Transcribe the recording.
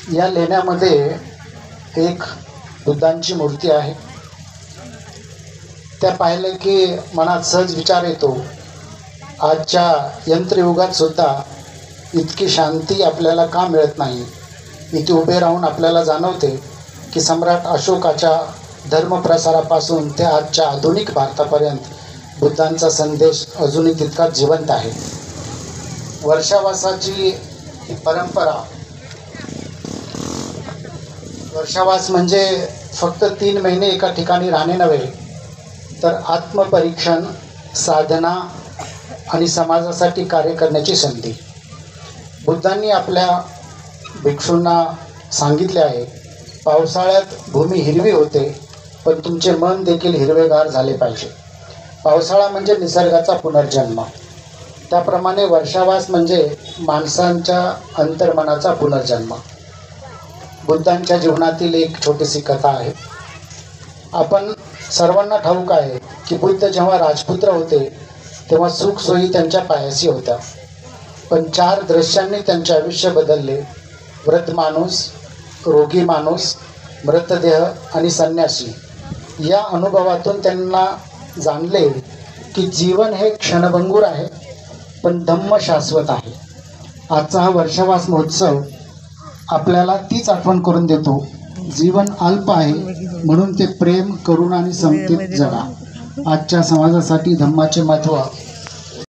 या लेण्यामध्ये एक बुद्धांची मूर्ती आहे. त्या पाहिलं की मनात सहज विचार येतो, आजच्या यंत्रयुगात सुद्धा इतकी शांती आपल्याला का मिळत नाही. इथे उभे राहून आपल्याला जाणवते की सम्राट अशोकाच्या धर्मप्रसारापासून ते आजच्या आधुनिक भारतापर्यंत बुद्धांचा संदेश अजूनही तितकाच जिवंत आहे. वर्षावासाची ही परंपरा, वर्षावास म्हणजे फक्त 3 महिने एका ठिकाणी राहणे नव्हे, तर आत्मपरीक्षण, साधना आणि समाजासाठी कार्य करण्याची संधी. बुद्धांनी आपल्या भिक्षूंना सांगितले आहे, पावसाळ्यात भूमी हिरवी होते, पण तुमचे मन देखील हिरवेगार झाले पाहिजे. पावसाळा म्हणजे निसर्गाचा पुनर्जन्म. त्याप्रमाणे वर्षावास म्हणजे माणसांच्या अंतर्मनाचा पुनर्जन्म. बुद्धांच्या जीवनातील एक छोटीशी कथा आहे. आपण सर्वांना ठाऊक आहे की बुद्ध जेव्हा राजपुत्र होते तेव्हा सुखसोयी त्यांच्या पायाशी होत्या, पण 4 दृश्यांनी त्यांचे आयुष्य बदलले. वृद्ध माणूस, रोगी माणूस, मृतदेह आणि संन्यासी. या अनुभवातून त्यांना जाणले की जीवन हे क्षणभंगूर आहे, पण धम्म शाश्वत आहे. आजचा हा वर्षावास महोत्सव आपल्याला तीच आठवण करून देतो. जीवन अल्प आहे, म्हणून ते प्रेम, करुणा आणि समतेत जगा. आजच्या समाजासाठी धम्माचे महत्त्व